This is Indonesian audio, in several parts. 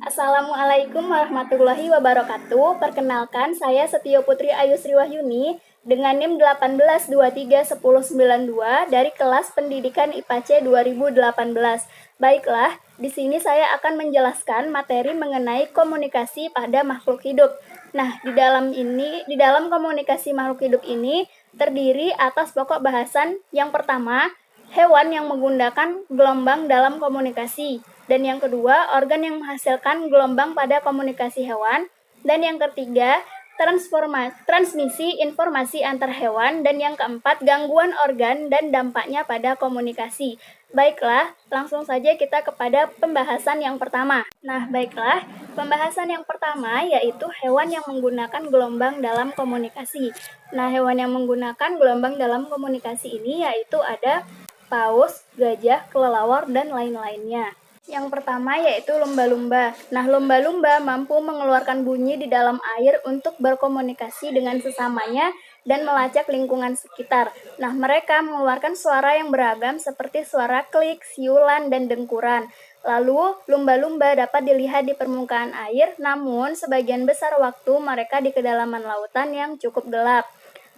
Assalamualaikum warahmatullahi wabarakatuh. Perkenalkan, saya Setio Putri Ayu Sriwahyuni dengan NIM 18231092 dari kelas Pendidikan IPA C 2018. Baiklah, di sini saya akan menjelaskan materi mengenai komunikasi pada makhluk hidup. Nah, di dalam komunikasi makhluk hidup ini terdiri atas pokok bahasan yang pertama, hewan yang menggunakan gelombang dalam komunikasi. Dan yang kedua, organ yang menghasilkan gelombang pada komunikasi hewan. Dan yang ketiga, transmisi informasi antar hewan. Dan yang keempat, gangguan organ dan dampaknya pada komunikasi. Baiklah, langsung saja kita kepada pembahasan yang pertama. Pembahasan yang pertama yaitu hewan yang menggunakan gelombang dalam komunikasi. Nah, hewan yang menggunakan gelombang dalam komunikasi ini yaitu ada paus, gajah, kelelawar, dan lain-lainnya. Yang pertama yaitu lumba-lumba. Nah, lumba-lumba mampu mengeluarkan bunyi di dalam air untuk berkomunikasi dengan sesamanya dan melacak lingkungan sekitar. Nah, mereka mengeluarkan suara yang beragam seperti suara klik, siulan, dan dengkuran. Lalu, lumba-lumba dapat dilihat di permukaan air, namun sebagian besar waktu mereka di kedalaman lautan yang cukup gelap.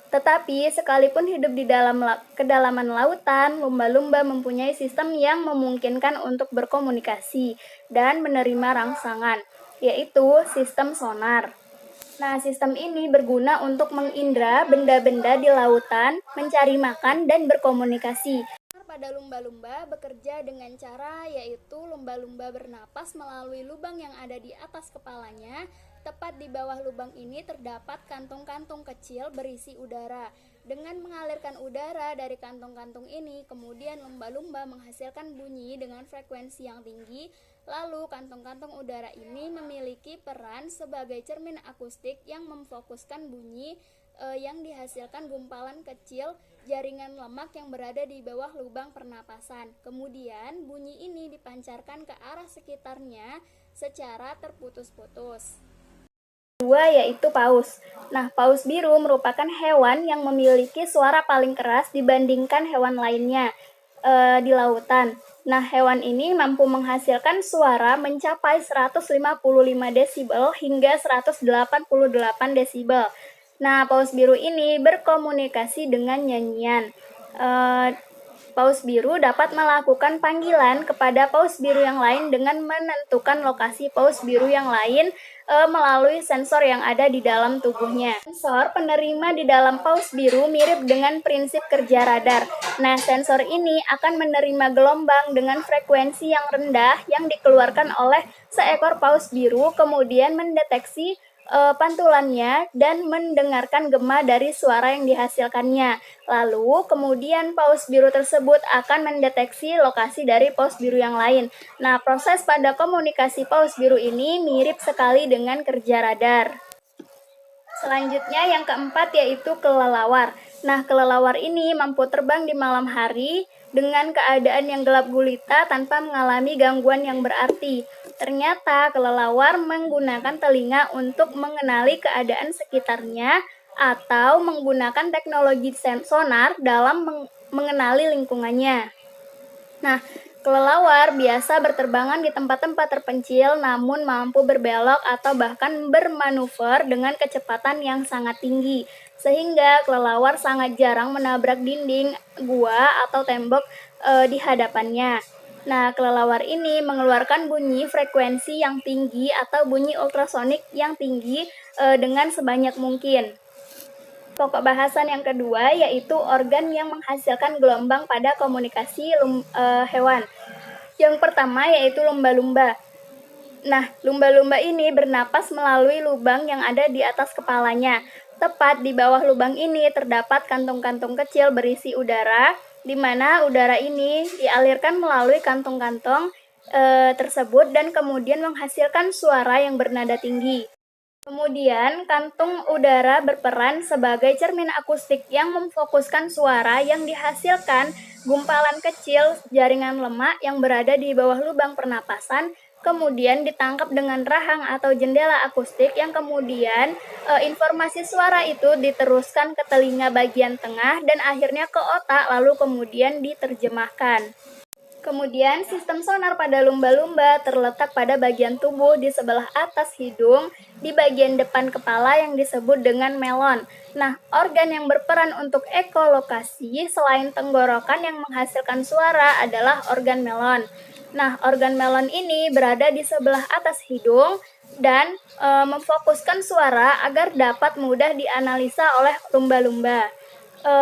Tetapi, sekalipun hidup di dalam kedalaman lautan, lumba-lumba mempunyai sistem yang memungkinkan untuk berkomunikasi dan menerima rangsangan, yaitu sistem sonar. Nah, sistem ini berguna untuk mengindra benda-benda di lautan, mencari makan, dan berkomunikasi. Pada lumba-lumba bekerja dengan cara yaitu lumba-lumba bernapas melalui lubang yang ada di atas kepalanya. Tepat di bawah lubang ini terdapat kantung-kantung kecil berisi udara. Dengan mengalirkan udara dari kantung-kantung ini, kemudian lumba-lumba menghasilkan bunyi dengan frekuensi yang tinggi. Lalu kantung-kantung udara ini memiliki peran sebagai cermin akustik yang memfokuskan bunyi yang dihasilkan gumpalan kecil jaringan lemak yang berada di bawah lubang pernapasan. Kemudian bunyi ini dipancarkan ke arah sekitarnya secara terputus-putus. Kedua yaitu paus. Nah, paus biru merupakan hewan yang memiliki suara paling keras dibandingkan hewan lainnya di lautan. Nah, hewan ini mampu menghasilkan suara mencapai 155 desibel hingga 188 desibel. Nah, paus biru ini berkomunikasi dengan nyanyian. Paus biru dapat melakukan panggilan kepada paus biru yang lain dengan menentukan lokasi paus biru yang lain melalui sensor yang ada di dalam tubuhnya. Sensor penerima di dalam paus biru mirip dengan prinsip kerja radar. Nah, sensor ini akan menerima gelombang dengan frekuensi yang rendah yang dikeluarkan oleh seekor paus biru, kemudian mendeteksi pantulannya dan mendengarkan gema dari suara yang dihasilkannya. Lalu, kemudian paus biru tersebut akan mendeteksi lokasi dari paus biru yang lain. Nah, proses pada komunikasi paus biru ini mirip sekali dengan kerja radar. Selanjutnya yang keempat yaitu kelelawar. Nah, kelelawar ini mampu terbang di malam hari dengan keadaan yang gelap gulita tanpa mengalami gangguan yang berarti. Ternyata kelelawar menggunakan telinga untuk mengenali keadaan sekitarnya atau menggunakan teknologi sonar dalam mengenali lingkungannya. Nah, kelelawar biasa berterbangan di tempat-tempat terpencil namun mampu berbelok atau bahkan bermanuver dengan kecepatan yang sangat tinggi, sehingga kelelawar sangat jarang menabrak dinding, gua, atau tembok di hadapannya. Nah, kelelawar ini mengeluarkan bunyi frekuensi yang tinggi atau bunyi ultrasonik yang tinggi dengan sebanyak mungkin. Pokok bahasan yang kedua yaitu organ yang menghasilkan gelombang pada komunikasi hewan. Yang pertama yaitu lumba-lumba. Nah, lumba-lumba ini bernapas melalui lubang yang ada di atas kepalanya. Tepat di bawah lubang ini terdapat kantung-kantung kecil berisi udara, di mana udara ini dialirkan melalui kantung-kantung tersebut dan kemudian menghasilkan suara yang bernada tinggi. Kemudian, kantung udara berperan sebagai cermin akustik yang memfokuskan suara yang dihasilkan gumpalan kecil jaringan lemak yang berada di bawah lubang pernapasan, kemudian ditangkap dengan rahang atau jendela akustik yang kemudian informasi suara itu diteruskan ke telinga bagian tengah dan akhirnya ke otak lalu kemudian diterjemahkan. Kemudian, sistem sonar pada lumba-lumba terletak pada bagian tubuh di sebelah atas hidung, di bagian depan kepala yang disebut dengan melon. Nah, organ yang berperan untuk ekolokasi selain tenggorokan yang menghasilkan suara adalah organ melon. Nah, organ melon ini berada di sebelah atas hidung dan memfokuskan suara agar dapat mudah dianalisa oleh lumba-lumba. E,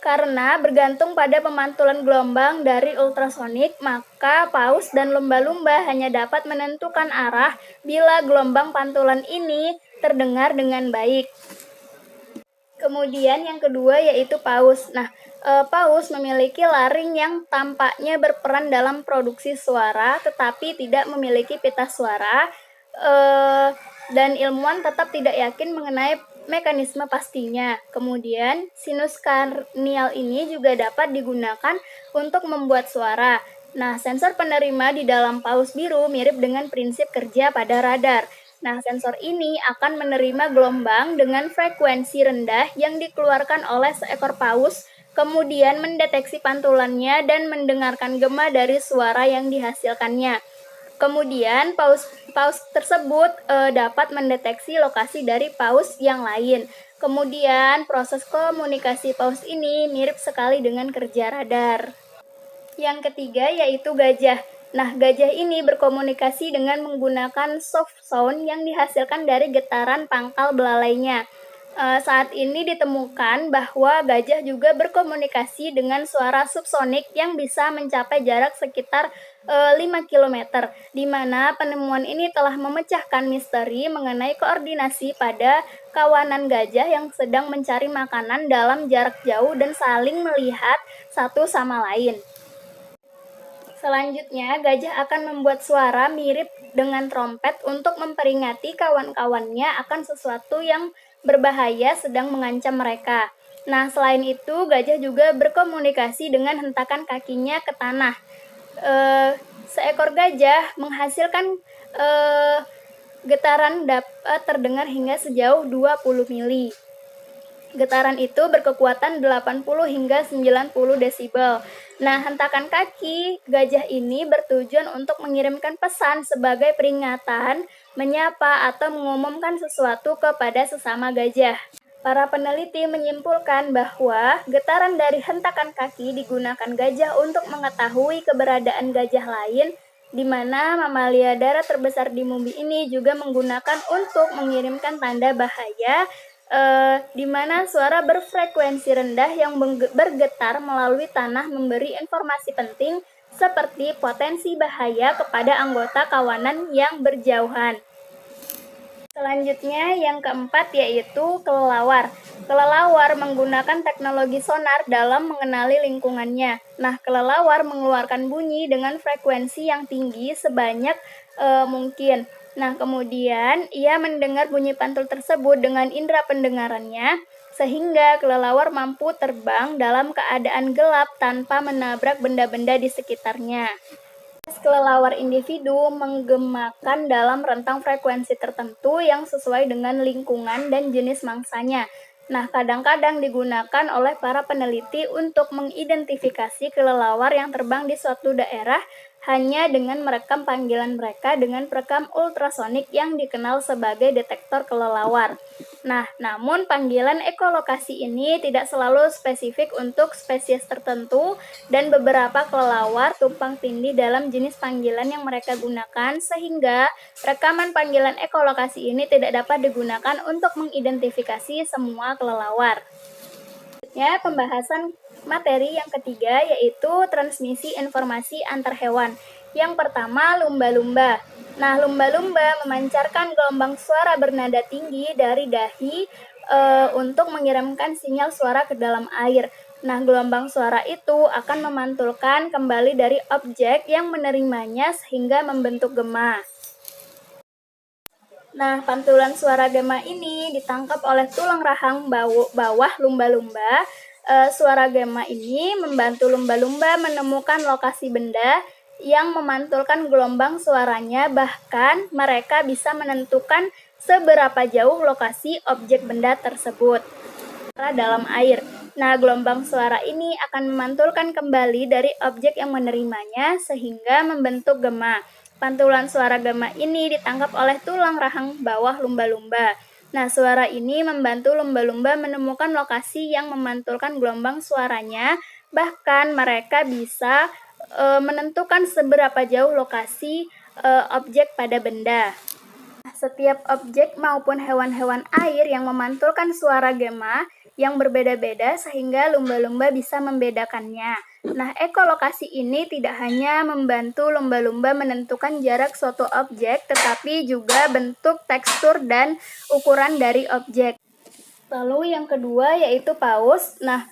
Karena bergantung pada pemantulan gelombang dari ultrasonik, maka paus dan lumba-lumba hanya dapat menentukan arah bila gelombang pantulan ini terdengar dengan baik. Kemudian yang kedua yaitu paus. Nah, paus memiliki laring yang tampaknya berperan dalam produksi suara, tetapi tidak memiliki pita suara, dan ilmuwan tetap tidak yakin mengenai mekanisme pastinya. Kemudian, sinus karnial ini juga dapat digunakan untuk membuat suara. Nah, sensor penerima di dalam paus biru mirip dengan prinsip kerja pada radar. Nah, sensor ini akan menerima gelombang dengan frekuensi rendah yang dikeluarkan oleh seekor paus, kemudian mendeteksi pantulannya dan mendengarkan gema dari suara yang dihasilkannya. Kemudian, paus tersebut dapat mendeteksi lokasi dari paus yang lain. Kemudian, proses komunikasi paus ini mirip sekali dengan kerja radar. Yang ketiga yaitu gajah. Nah, gajah ini berkomunikasi dengan menggunakan soft sound yang dihasilkan dari getaran pangkal belalainya. Saat ini ditemukan bahwa gajah juga berkomunikasi dengan suara subsonik yang bisa mencapai jarak sekitar 5 km, di mana penemuan ini telah memecahkan misteri mengenai koordinasi pada kawanan gajah yang sedang mencari makanan dalam jarak jauh dan saling melihat satu sama lain. Selanjutnya, gajah akan membuat suara mirip dengan trompet untuk memperingati kawan-kawannya akan sesuatu yang berbahaya sedang mengancam mereka. Nah, selain itu, gajah juga berkomunikasi dengan hentakan kakinya ke tanah. Seekor gajah menghasilkan getaran dapat terdengar hingga sejauh 20 mili. Getaran itu berkekuatan 80 hingga 90 desibel. Nah, hentakan kaki gajah ini bertujuan untuk mengirimkan pesan sebagai peringatan, menyapa, atau mengumumkan sesuatu kepada sesama gajah. Para peneliti menyimpulkan bahwa getaran dari hentakan kaki digunakan gajah untuk mengetahui keberadaan gajah lain, di mana mamalia darat terbesar di bumi ini juga menggunakan untuk mengirimkan tanda bahaya, di mana suara berfrekuensi rendah yang bergetar melalui tanah memberi informasi penting seperti potensi bahaya kepada anggota kawanan yang berjauhan. Selanjutnya yang keempat yaitu kelelawar. Kelelawar menggunakan teknologi sonar dalam mengenali lingkungannya. Nah, kelelawar mengeluarkan bunyi dengan frekuensi yang tinggi sebanyak mungkin. Nah, kemudian ia mendengar bunyi pantul tersebut dengan indera pendengarannya, sehingga kelelawar mampu terbang dalam keadaan gelap tanpa menabrak benda-benda di sekitarnya. Kelelawar individu menggemakan dalam rentang frekuensi tertentu yang sesuai dengan lingkungan dan jenis mangsanya. Nah, kadang-kadang digunakan oleh para peneliti untuk mengidentifikasi kelelawar yang terbang di suatu daerah hanya dengan merekam panggilan mereka dengan perekam ultrasonik yang dikenal sebagai detektor kelelawar. Nah, namun panggilan ekolokasi ini tidak selalu spesifik untuk spesies tertentu dan beberapa kelelawar tumpang tindih dalam jenis panggilan yang mereka gunakan sehingga rekaman panggilan ekolokasi ini tidak dapat digunakan untuk mengidentifikasi semua kelelawar. Ya, pembahasan materi yang ketiga yaitu transmisi informasi antar hewan. Yang pertama, lumba-lumba. Nah, lumba-lumba memancarkan gelombang suara bernada tinggi dari dahi untuk mengirimkan sinyal suara ke dalam air. Nah, gelombang suara itu akan memantulkan kembali dari objek yang menerimanya sehingga membentuk gema. Nah, pantulan suara gema ini ditangkap oleh tulang rahang bawah lumba-lumba. Suara gema ini membantu lumba-lumba menemukan lokasi benda yang memantulkan gelombang suaranya, bahkan mereka bisa menentukan seberapa jauh lokasi objek benda tersebut. dalam air. Nah, gelombang suara ini akan memantulkan kembali dari objek yang menerimanya sehingga membentuk gema. Pantulan suara gema ini ditangkap oleh tulang rahang bawah lumba-lumba. Nah, suara ini membantu lumba-lumba menemukan lokasi yang memantulkan gelombang suaranya. Bahkan mereka bisa menentukan seberapa jauh lokasi objek pada benda. Setiap objek maupun hewan-hewan air yang memantulkan suara gema yang berbeda-beda sehingga lumba-lumba bisa membedakannya. Nah, ekolokasi ini tidak hanya membantu lumba-lumba menentukan jarak suatu objek, tetapi juga bentuk, tekstur, dan ukuran dari objek. Lalu yang kedua yaitu paus. Nah,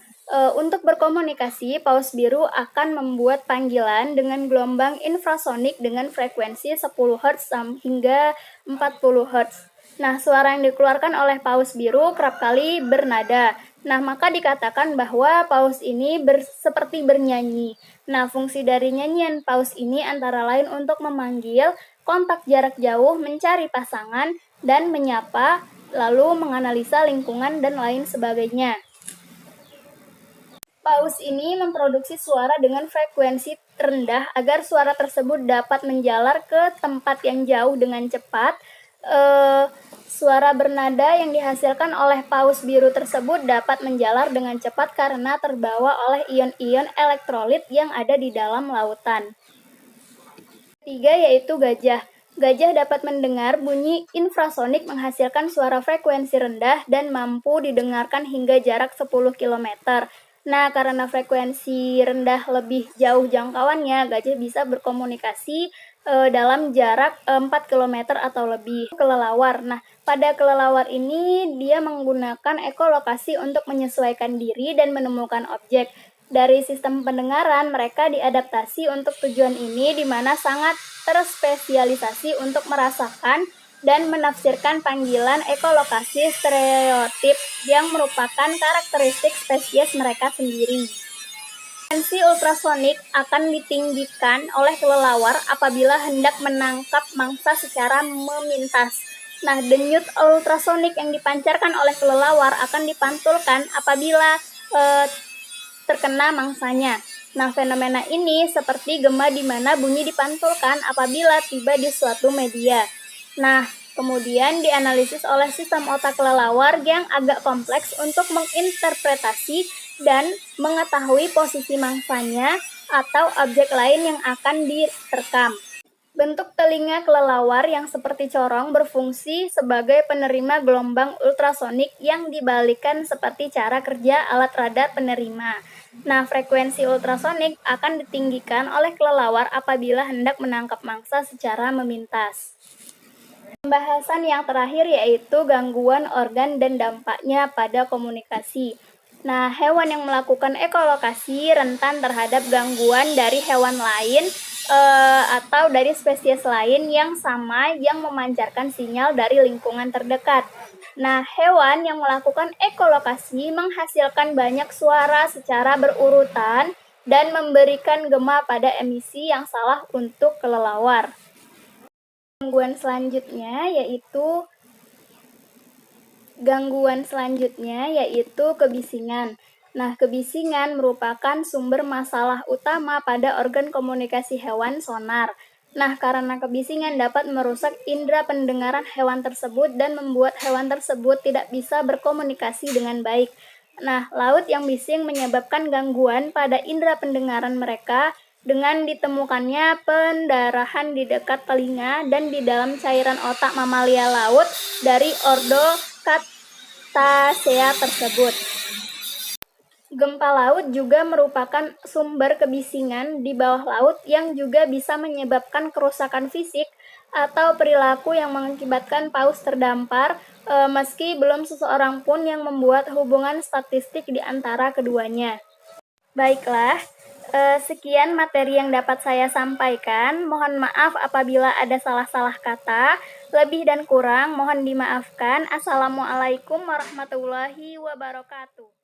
untuk berkomunikasi, paus biru akan membuat panggilan dengan gelombang infrasonik dengan frekuensi 10 Hz hingga 40 Hz. Nah, suara yang dikeluarkan oleh paus biru kerap kali bernada. Nah, maka dikatakan bahwa paus ini seperti bernyanyi. Nah, fungsi dari nyanyian paus ini antara lain untuk memanggil, kontak jarak jauh, mencari pasangan, dan menyapa, lalu menganalisa lingkungan dan lain sebagainya. Paus ini memproduksi suara dengan frekuensi rendah agar suara tersebut dapat menjalar ke tempat yang jauh dengan cepat. Suara bernada yang dihasilkan oleh paus biru tersebut dapat menjalar dengan cepat karena terbawa oleh ion-ion elektrolit yang ada di dalam lautan. Ketiga yaitu gajah. Gajah dapat mendengar bunyi infrasonik menghasilkan suara frekuensi rendah dan mampu didengarkan hingga jarak 10 km. Nah, karena frekuensi rendah lebih jauh jangkauannya, gajah bisa berkomunikasi dalam jarak 4 km atau lebih. Kelelawar. Nah, pada kelelawar ini dia menggunakan ekolokasi untuk menyesuaikan diri dan menemukan objek. Dari sistem pendengaran, mereka diadaptasi untuk tujuan ini di mana sangat terspesialisasi untuk merasakan dan menafsirkan panggilan ekolokasi stereotip yang merupakan karakteristik spesies mereka sendiri. Frekuensi ultrasonik akan ditinggikan oleh kelelawar apabila hendak menangkap mangsa secara memintas. Nah, denyut ultrasonik yang dipancarkan oleh kelelawar akan dipantulkan apabila terkena mangsanya. Nah, fenomena ini seperti gema di mana bunyi dipantulkan apabila tiba di suatu media. Nah, kemudian dianalisis oleh sistem otak kelelawar yang agak kompleks untuk menginterpretasi dan mengetahui posisi mangsanya atau objek lain yang akan diterkam. Bentuk telinga kelelawar yang seperti corong berfungsi sebagai penerima gelombang ultrasonik yang dibalikan seperti cara kerja alat radar penerima. Nah, frekuensi ultrasonik akan ditinggikan oleh kelelawar apabila hendak menangkap mangsa secara memintas. Pembahasan yang terakhir yaitu gangguan organ dan dampaknya pada komunikasi. Nah, hewan yang melakukan ekolokasi rentan terhadap gangguan dari hewan lain atau dari spesies lain yang sama yang memancarkan sinyal dari lingkungan terdekat. Nah, hewan yang melakukan ekolokasi menghasilkan banyak suara secara berurutan dan memberikan gema pada emisi yang salah untuk kelelawar. Gangguan selanjutnya yaitu kebisingan. Nah, kebisingan merupakan sumber masalah utama pada organ komunikasi hewan sonar. Nah, karena kebisingan dapat merusak indera pendengaran hewan tersebut dan membuat hewan tersebut tidak bisa berkomunikasi dengan baik. Nah, laut yang bising menyebabkan gangguan pada indera pendengaran mereka dengan ditemukannya pendarahan di dekat telinga dan di dalam cairan otak mamalia laut dari ordo Cetacea tersebut. Gempa laut juga merupakan sumber kebisingan di bawah laut yang juga bisa menyebabkan kerusakan fisik atau perilaku yang mengakibatkan paus terdampar, meski belum seseorang pun yang membuat hubungan statistik di antara keduanya. Baiklah, sekian materi yang dapat saya sampaikan. Mohon maaf apabila ada salah-salah kata. Lebih dan kurang mohon dimaafkan. Assalamualaikum warahmatullahi wabarakatuh.